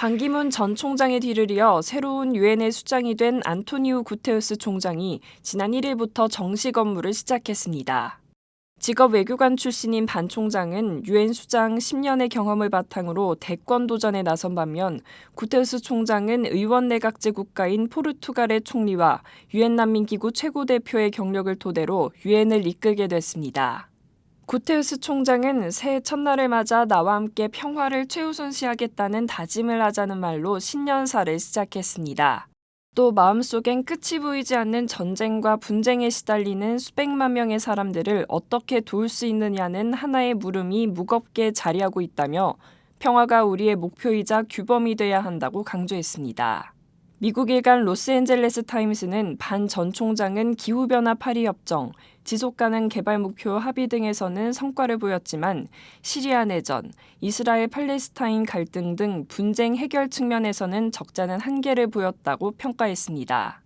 반기문 전 총장의 뒤를 이어 새로운 유엔의 수장이 된 안토니우 구테우스 총장이 지난 1일부터 정식 업무를 시작했습니다. 직업 외교관 출신인 반 총장은 유엔 수장 10년의 경험을 바탕으로 대권 도전에 나선 반면 구테우스 총장은 의원 내각제 국가인 포르투갈의 총리와 유엔 난민기구 최고 대표의 경력을 토대로 유엔을 이끌게 됐습니다. 구테우스 총장은 새해 첫날을 맞아 나와 함께 평화를 최우선시하겠다는 다짐을 하자는 말로 신년사를 시작했습니다. 또 마음속엔 끝이 보이지 않는 전쟁과 분쟁에 시달리는 수백만 명의 사람들을 어떻게 도울 수 있느냐는 하나의 물음이 무겁게 자리하고 있다며 평화가 우리의 목표이자 규범이 돼야 한다고 강조했습니다. 미국 일간 로스앤젤레스 타임스는 반 전 총장은 기후변화 파리협정, 지속가능 개발 목표 합의 등에서는 성과를 보였지만 시리아 내전, 이스라엘 팔레스타인 갈등 등 분쟁 해결 측면에서는 적잖은 한계를 보였다고 평가했습니다.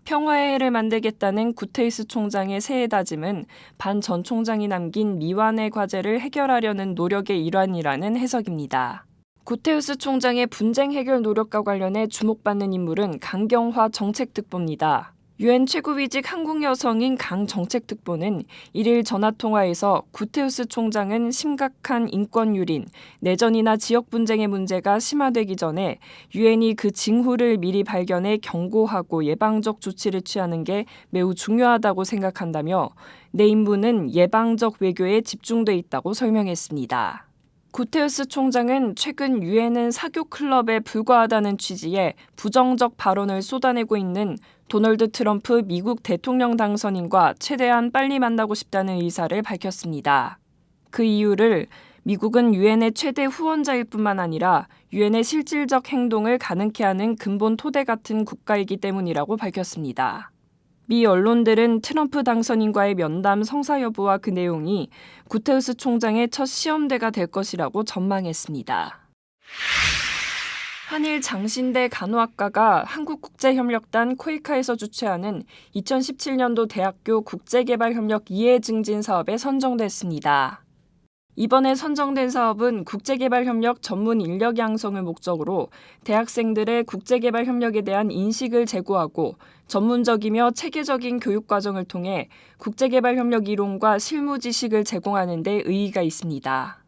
평화의 해를 만들겠다는 구테이스 총장의 새해 다짐은 반 전 총장이 남긴 미완의 과제를 해결하려는 노력의 일환이라는 해석입니다. 구테우스 총장의 분쟁 해결 노력과 관련해 주목받는 인물은 강경화 정책특보입니다. 유엔 최고위직 한국 여성인 강 정책특보는 1일 전화통화에서 구테우스 총장은 심각한 인권 유린, 내전이나 지역 분쟁의 문제가 심화되기 전에 유엔이 그 징후를 미리 발견해 경고하고 예방적 조치를 취하는 게 매우 중요하다고 생각한다며 내 임무는 예방적 외교에 집중돼 있다고 설명했습니다. 구테우스 총장은 최근 유엔은 사교 클럽에 불과하다는 취지의 부정적 발언을 쏟아내고 있는 도널드 트럼프 미국 대통령 당선인과 최대한 빨리 만나고 싶다는 의사를 밝혔습니다. 그 이유를 미국은 유엔의 최대 후원자일 뿐만 아니라 유엔의 실질적 행동을 가능케 하는 근본 토대 같은 국가이기 때문이라고 밝혔습니다. 미 언론들은 트럼프 당선인과의 면담 성사 여부와 그 내용이 구테우스 총장의 첫 시험대가 될 것이라고 전망했습니다. 한일 장신대 간호학과가 한국국제협력단 코이카에서 주최하는 2017년도 대학교 국제개발협력 이해 증진 사업에 선정됐습니다. 이번에 선정된 사업은 국제개발협력 전문 인력 양성을 목적으로 대학생들의 국제개발협력에 대한 인식을 제고하고 전문적이며 체계적인 교육과정을 통해 국제개발협력 이론과 실무 지식을 제공하는 데 의의가 있습니다.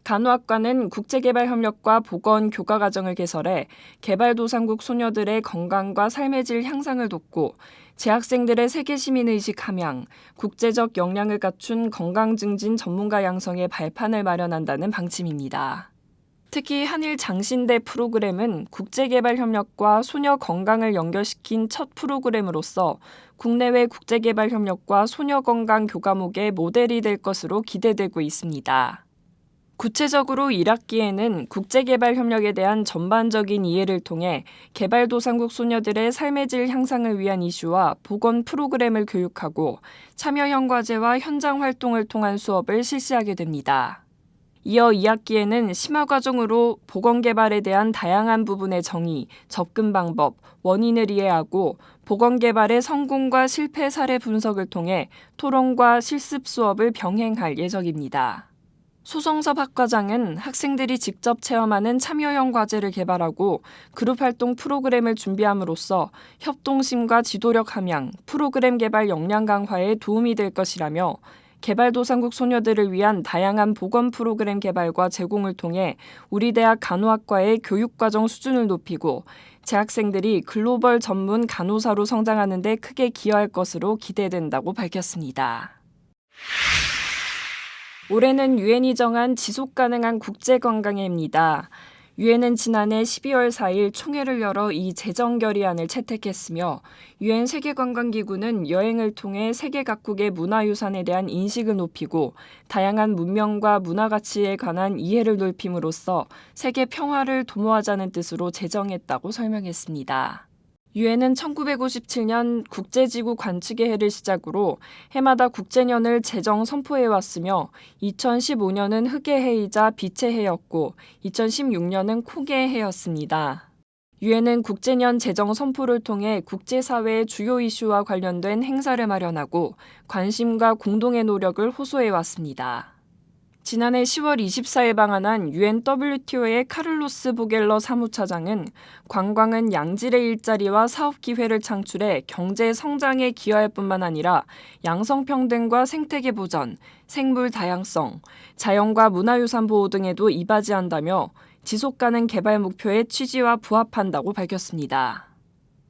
간호학과는 국제개발협력과 보건 교과과정을 개설해 개발도상국 소녀들의 건강과 삶의 질 향상을 돕고 재학생들의 세계시민의식 함양, 국제적 역량을 갖춘 건강증진 전문가 양성의 발판을 마련한다는 방침입니다. 특히 한일 장신대 프로그램은 국제개발협력과 소녀 건강을 연결시킨 첫 프로그램으로서 국내외 국제개발협력과 소녀 건강 교과목의 모델이 될 것으로 기대되고 있습니다. 구체적으로 1학기에는 국제개발협력에 대한 전반적인 이해를 통해 개발도상국 소녀들의 삶의 질 향상을 위한 이슈와 보건 프로그램을 교육하고 참여형 과제와 현장 활동을 통한 수업을 실시하게 됩니다. 이어 2학기에는 심화과정으로 보건개발에 대한 다양한 부분의 정의, 접근 방법, 원인을 이해하고 보건개발의 성공과 실패 사례 분석을 통해 토론과 실습 수업을 병행할 예정입니다. 소성섭 학과장은 학생들이 직접 체험하는 참여형 과제를 개발하고 그룹 활동 프로그램을 준비함으로써 협동심과 지도력 함양, 프로그램 개발 역량 강화에 도움이 될 것이라며 개발도상국 소녀들을 위한 다양한 보건 프로그램 개발과 제공을 통해 우리 대학 간호학과의 교육과정 수준을 높이고 재학생들이 글로벌 전문 간호사로 성장하는 데 크게 기여할 것으로 기대된다고 밝혔습니다. 올해는 유엔이 정한 지속가능한 국제관광해입니다. 유엔은 지난해 12월 4일 총회를 열어 이 재정 결의안을 채택했으며 유엔 세계관광기구는 여행을 통해 세계 각국의 문화유산에 대한 인식을 높이고 다양한 문명과 문화 가치에 관한 이해를 넓힘으로써 세계 평화를 도모하자는 뜻으로 제정했다고 설명했습니다. 유엔은 1957년 국제지구 관측의 해를 시작으로 해마다 국제년을 제정 선포해왔으며 2015년은 흙의 해이자 빛의 해였고 2016년은 콩의 해였습니다. 유엔은 국제년 제정 선포를 통해 국제사회의 주요 이슈와 관련된 행사를 마련하고 관심과 공동의 노력을 호소해왔습니다. 지난해 10월 24일 방한한 UNWTO의 카를로스 보겔러 사무차장은 관광은 양질의 일자리와 사업 기회를 창출해 경제 성장에 기여할 뿐만 아니라 양성평등과 생태계 보전, 생물 다양성, 자연과 문화유산 보호 등에도 이바지한다며 지속가능 개발 목표의 취지와 부합한다고 밝혔습니다.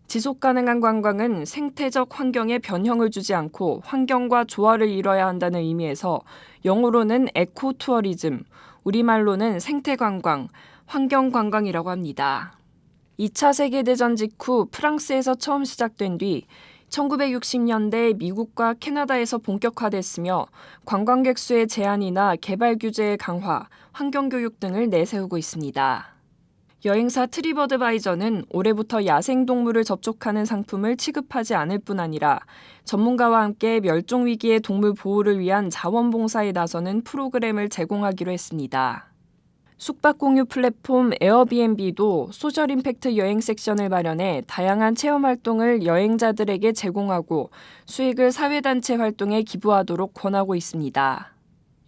지속가능한 관광은 생태적 환경에 변형을 주지 않고 환경과 조화를 이뤄야 한다는 의미에서 영어로는 에코투어리즘, 우리말로는 생태관광, 환경관광이라고 합니다. 2차 세계대전 직후 프랑스에서 처음 시작된 뒤 1960년대 미국과 캐나다에서 본격화됐으며 관광객 수의 제한이나 개발 규제의 강화, 환경교육 등을 내세우고 있습니다. 여행사 트립어드바이저는 올해부터 야생동물을 접촉하는 상품을 취급하지 않을 뿐 아니라 전문가와 함께 멸종위기의 동물 보호를 위한 자원봉사에 나서는 프로그램을 제공하기로 했습니다. 숙박공유 플랫폼 에어비앤비도 소셜 임팩트 여행 섹션을 마련해 다양한 체험 활동을 여행자들에게 제공하고 수익을 사회단체 활동에 기부하도록 권하고 있습니다.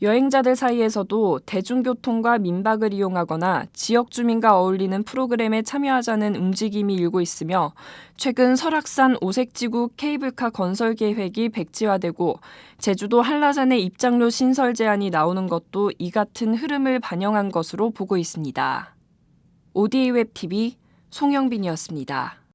여행자들 사이에서도 대중교통과 민박을 이용하거나 지역 주민과 어울리는 프로그램에 참여하자는 움직임이 일고 있으며 최근 설악산 오색지구 케이블카 건설 계획이 백지화되고 제주도 한라산의 입장료 신설 제한이 나오는 것도 이 같은 흐름을 반영한 것으로 보고 있습니다. ODA 웹TV 송영빈이었습니다.